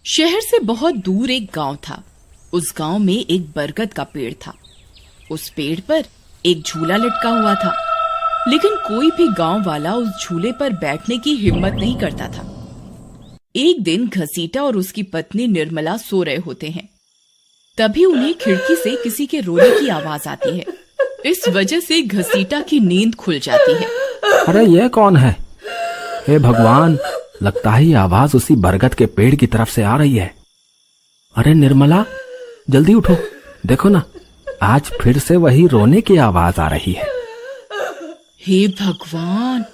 शहर से बहुत दूर एक गांव था। उस गांव में एक बरगद का पेड़ था। उस पेड़ पर एक झूला लटका हुआ था, लेकिन कोई भी गांव वाला उस झूले पर बैठने की हिम्मत नहीं करता था। एक दिन घसीटा और उसकी पत्नी निर्मला सो रहे होते हैं। तभी उन्हें खिड़की से किसी के रोने की आवाज आती है। इस वजह से घसीटा की नींद खुल जाती है। अरे ये कौन है? हे भगवान, लगता है ये आवाज उसी बरगद के पेड़ की तरफ से आ रही है। अरे निर्मला, जल्दी उठो, देखो ना, आज फिर से वही रोने की आवाज आ रही है। हे भगवान,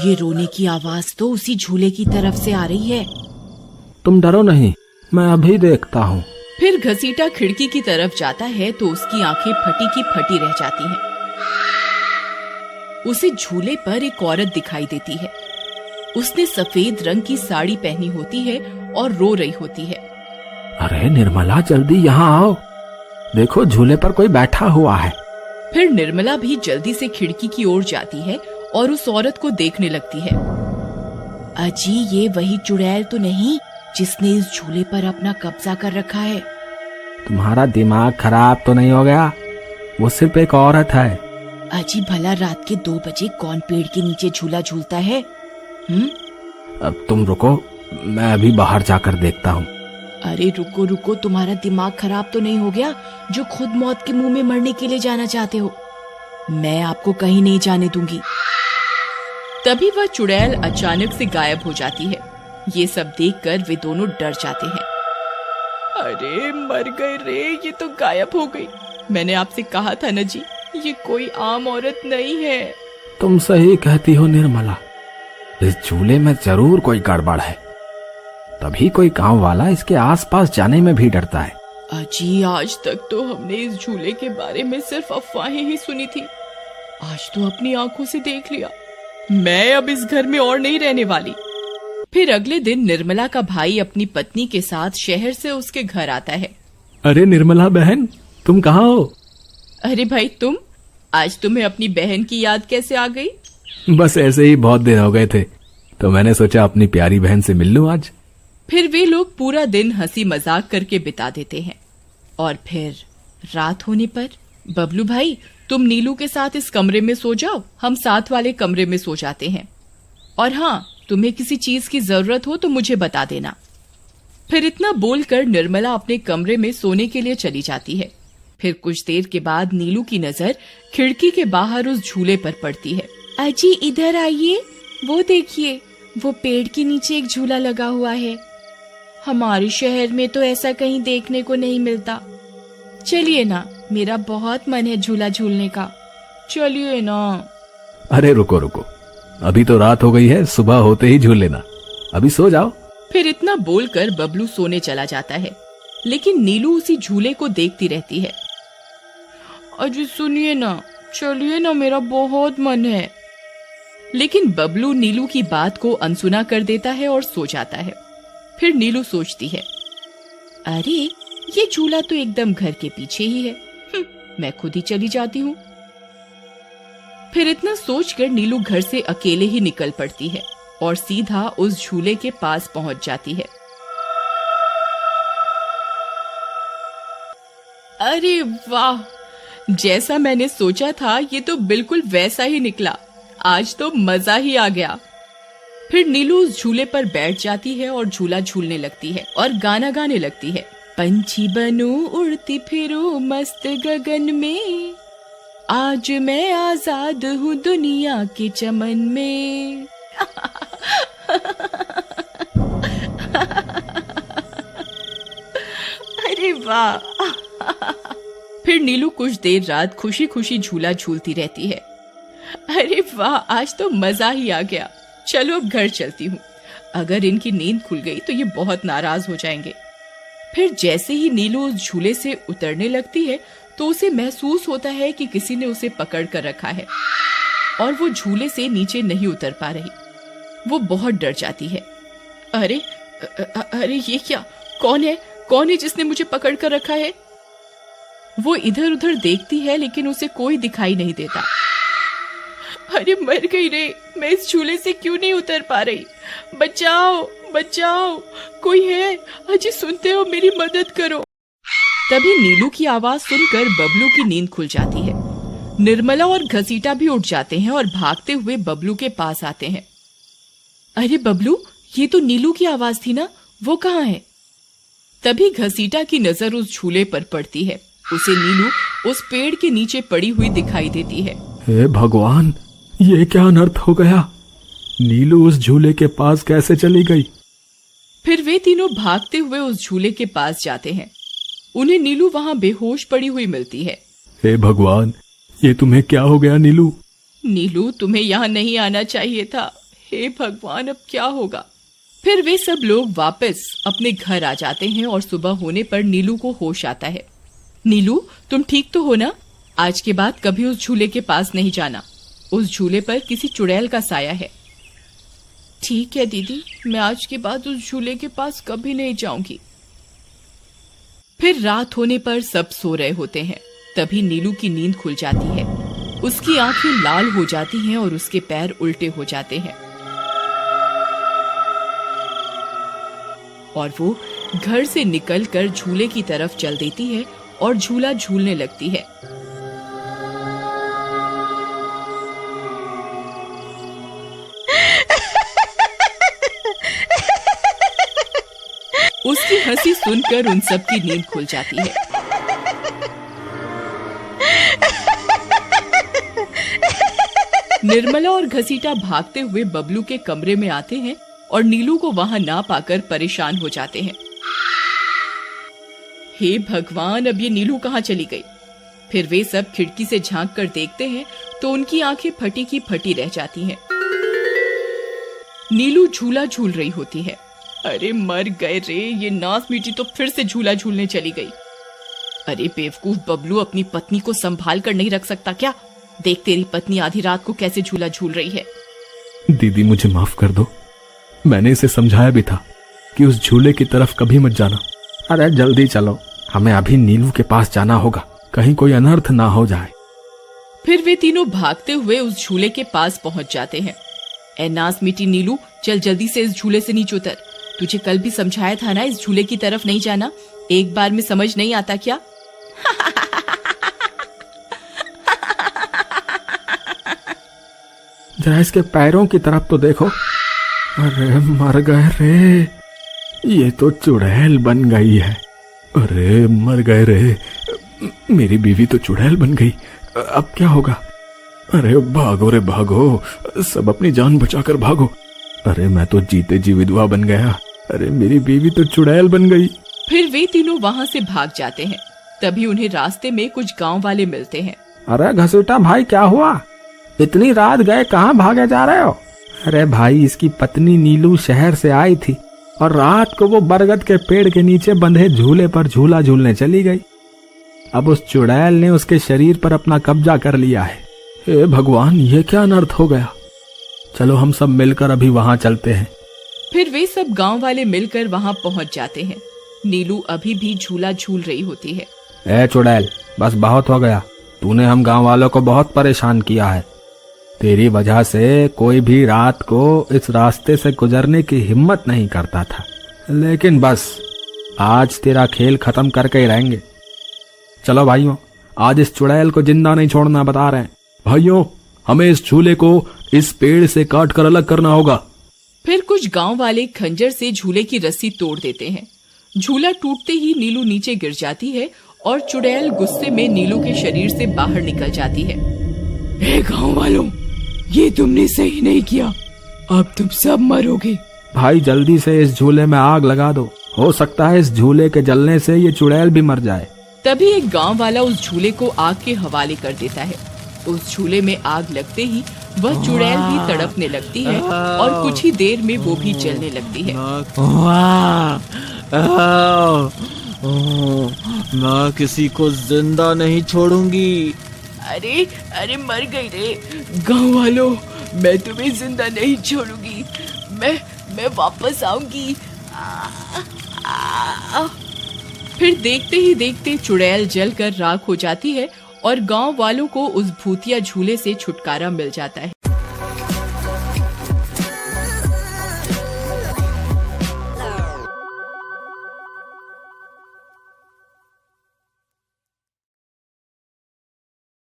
ये रोने की आवाज तो उसी झूले की तरफ से आ रही है। तुम डरो नहीं, मैं अभी देखता हूँ। फिर घसीटा खिड़की की तरफ जाता है तो उसकी आंखें फटी की फटी रह जाती हैं। उसे झूले पर एक औरत दिखाई देती है। उसने सफेद रंग की साड़ी पहनी होती है और रो रही होती है। अरे निर्मला, जल्दी यहाँ आओ, देखो झूले पर कोई बैठा हुआ है। फिर निर्मला भी जल्दी से खिड़की की ओर जाती है और उस औरत को देखने लगती है। अजी, ये वही चुड़ैल तो नहीं जिसने इस झूले पर अपना कब्जा कर रखा है? तुम्हारा दिमाग खराब तो नहीं हो गया? वो सिर्फ एक औरत है। अजी, भला रात के 2 बजे कौन पेड़ के नीचे झूला झूलता है? अब तुम रुको, मैं अभी बाहर जाकर देखता हूँ। अरे रुको रुको, तुम्हारा दिमाग खराब तो नहीं हो गया जो खुद मौत के मुंह में मरने के लिए जाना चाहते हो? मैं आपको कहीं नहीं जाने दूंगी। तभी वह चुड़ैल अचानक से गायब हो जाती है। ये सब देखकर वे दोनों डर जाते हैं। अरे मर गए रे, ये तो गायब हो गई। मैंने आपसे कहा था ना जी, ये कोई आम औरत नहीं है। तुम सही कहती हो निर्मला, इस झूले में जरूर कोई गड़बड़ है, तभी कोई गांव वाला इसके आसपास जाने में भी डरता है। अजी, आज तक तो हमने इस झूले के बारे में सिर्फ अफवाहें ही सुनी थी। आज तो अपनी आंखों से देख लिया। मैं अब इस घर में और नहीं रहने वाली। फिर अगले दिन निर्मला का भाई अपनी पत्नी के साथ शहर से उसके घर आता है। अरे निर्मला बहन, तुम कहाँ हो? अरे भाई, तुम आज तुम्हें अपनी बहन की याद कैसे आ गई? बस ऐसे ही, बहुत दिन हो गए थे तो मैंने सोचा अपनी प्यारी बहन से मिल लूं आज। फिर वे लोग पूरा दिन हंसी मजाक करके बिता देते हैं। और फिर रात होने पर, बबलू भाई, तुम नीलू के साथ इस कमरे में सो जाओ, हम साथ वाले कमरे में सो जाते हैं। और हाँ, तुम्हें किसी चीज की जरूरत हो तो मुझे बता देना। फिर इतना बोलकर निर्मला अपने कमरे में सोने के लिए चली जाती है। फिर कुछ देर के बाद नीलू की नजर खिड़की के बाहर उस झूले पर पड़ती है। अजी, इधर आइए, वो देखिए, वो पेड़ के नीचे एक झूला लगा हुआ है। हमारे शहर में तो ऐसा कहीं देखने को नहीं मिलता। चलिए ना, मेरा बहुत मन है झूला झूलने का, चलिए ना। अरे रुको रुको, अभी तो रात हो गई है, सुबह होते ही झूल लेना, अभी सो जाओ। फिर इतना बोलकर बबलू सोने चला जाता है, लेकिन नीलू उसी झूले को देखती रहती है। अजी सुनिए ना, चलिए ना, मेरा बहुत मन है। लेकिन बबलू नीलू की बात को अनसुना कर देता है और सो जाता है। फिर नीलू सोचती है, अरे ये झूला तो एकदम घर के पीछे ही है, मैं खुद ही चली जाती हूँ। फिर इतना सोचकर नीलू घर से अकेले ही निकल पड़ती है और सीधा उस झूले के पास पहुंच जाती है। अरे वाह, जैसा मैंने सोचा था ये तो बिल्कुल वैसा ही निकला। आज तो मजा ही आ गया। फिर नीलू उस झूले पर बैठ जाती है और झूला झूलने लगती है और गाना गाने लगती है। पंछी बनूं, उड़ती फिरूं मस्त गगन में, आज मैं आजाद हूँ दुनिया के चमन में। अरे वाह। फिर नीलू कुछ देर रात खुशी खुशी झूला झूलती रहती है। अरे वाह, आज तो मजा ही आ गया। चलो अब घर चलती हूँ, अगर इनकी नींद खुल गई तो ये बहुत नाराज हो जाएंगे। फिर जैसे ही नीलू उस झूले से उतरने लगती है तो उसे महसूस होता है कि किसी ने उसे पकड़ कर रखा है और वो झूले से नीचे नहीं उतर पा रही। वो बहुत डर जाती है। अरे अरे ये क्या, कौन है जिसने मुझे पकड़ कर रखा है? वो इधर उधर देखती है लेकिन उसे कोई दिखाई नहीं देता। अरे मर गई रे, मैं इस झूले से क्यों नहीं उतर पा रही। बचाओ बचाओ, कोई है? अजी सुनते हो, मेरी मदद करो। तभी नीलू की आवाज सुनकर बबलू की नींद खुल जाती है। निर्मला और घसीटा भी उठ जाते हैं और भागते हुए बबलू के पास आते हैं। अरे बबलू, ये तो नीलू की आवाज थी ना, वो कहाँ है? तभी घसीटा की नजर उस झूले पर पड़ती है। उसे नीलू उस पेड़ के नीचे पड़ी हुई दिखाई देती है। हे भगवान, ये क्या अनर्थ हो गया? नीलू उस झूले के पास कैसे चली गई? फिर वे तीनों भागते हुए उस झूले के पास जाते हैं। उन्हें नीलू वहां बेहोश पड़ी हुई मिलती है। हे भगवान, ये तुम्हें क्या हो गया नीलू? नीलू, तुम्हें यहाँ नहीं आना चाहिए था। हे भगवान, अब क्या होगा? फिर वे सब लोग वापस अपने घर आ जाते हैं और सुबह होने पर नीलू को होश आता है। नीलू, तुम ठीक तो हो ना? आज के बाद कभी उस झूले के पास नहीं जाना। उस झूले पर किसी चुड़ैल का साया है। ठीक है दीदी, मैं आज के बाद उस झूले के पास कभी नहीं जाऊंगी। फिर रात होने पर सब सो रहे होते हैं। तभी नीलू की नींद खुल जाती है। उसकी आंखें लाल हो जाती हैं और उसके पैर उल्टे हो जाते हैं और वो घर से निकलकर झूले की तरफ चल देती है और झूला झूलने लगती है। उसकी हंसी सुनकर उन सब की नींद खुल जाती है। निर्मला और घसीटा भागते हुए बबलू के कमरे में आते हैं और नीलू को वहां ना पाकर परेशान हो जाते हैं। हे भगवान, अब ये नीलू कहाँ चली गई? फिर वे सब खिड़की से झांक कर देखते हैं तो उनकी आंखें फटी की फटी रह जाती हैं। नीलू झूला झूल रही होती है। अरे मर गए रे, ये नास मीठी तो फिर से झूला झूलने चली गई। अरे बेवकूफ बबलू, अपनी पत्नी को संभाल कर नहीं रख सकता क्या? देख, तेरी पत्नी आधी रात को कैसे झूला झूल रही है। दीदी, मुझे माफ कर दो। मैंने इसे समझाया भी था कि उस झूले की तरफ कभी मत जाना। अरे जल्दी चलो, हमें अभी नीलू के पास जाना होगा, कहीं कोई अनर्थ ना हो जाए। फिर वे तीनों भागते हुए उस झूले के पास पहुंच जाते हैं। ए नास मीठी नीलू, चल जल्दी से इस झूले से नीचे उतर। तुझे कल भी समझाया था ना, इस झूले की तरफ नहीं जाना। एक बार में समझ नहीं आता क्या? जरा इसके पैरों की तरफ तो देखो। अरे मर गए रे, ये तो चुड़ैल बन गई है। अरे मर गए रे, मेरी बीवी तो चुड़ैल बन गई। अब क्या होगा? अरे भागो रे भागो, सब अपनी जान बचाकर भागो। अरे मैं तो जीते जी विधवा बन गया। अरे मेरी बीवी तो चुड़ैल बन गई। फिर वे तीनों वहां से भाग जाते हैं। तभी उन्हें रास्ते में कुछ गांव वाले मिलते हैं। अरे घसीटा भाई, क्या हुआ? इतनी रात गए कहाँ भागे जा रहे हो? अरे भाई, इसकी पत्नी नीलू शहर से आई थी और रात को वो बरगद के पेड़ के नीचे बंधे झूले पर झूला झूलने चली गई। अब उस चुड़ैल ने उसके शरीर पर अपना कब्जा कर लिया है। हे भगवान, ये क्या अनर्थ हो गया? चलो हम सब मिलकर अभी वहां चलते हैं। फिर वे सब गांव वाले मिलकर वहां पहुंच जाते हैं। नीलू अभी भी झूला झूल रही होती है। ए चुड़ैल, बस बहुत हो गया। तूने हम गांव वालों को बहुत परेशान किया है। तेरी वजह से कोई भी रात को इस रास्ते से गुजरने की हिम्मत नहीं करता था, लेकिन बस आज तेरा खेल खत्म करके ही रहेंगे। चलो भाइयों, आज इस चुड़ैल को जिंदा नहीं छोड़ना, बता रहे हैं। भाइयों, हमें इस झूले को इस पेड़ से काट कर अलग करना होगा। फिर कुछ गांव वाले खंजर से झूले की रस्सी तोड़ देते हैं। झूला टूटते ही नीलू नीचे गिर जाती है और चुड़ैल गुस्से में नीलू के शरीर से बाहर निकल जाती है। हे गांव वालों, ये तुमने सही नहीं किया, अब तुम सब मरोगे। भाई जल्दी से इस झूले में आग लगा दो, हो सकता है इस झूले के जलने से ये चुड़ैल भी मर जाए। तभी एक गांव वाला उस झूले को आग के हवाले कर देता है। उस झूले में आग लगते ही वह चुड़ैल भी तड़पने लगती है और कुछ ही देर में वो भी जलने लगती है। मैं किसी को जिंदा नहीं छोड़ूंगी। अरे अरे मर गई रे। गांव वालों, मैं तुम्हें जिंदा नहीं छोड़ूंगी, मैं वापस आऊंगी। फिर देखते ही देखते चुड़ैल जलकर राख हो जाती है और गांव वालों को उस भूतिया झूले से छुटकारा मिल जाता है।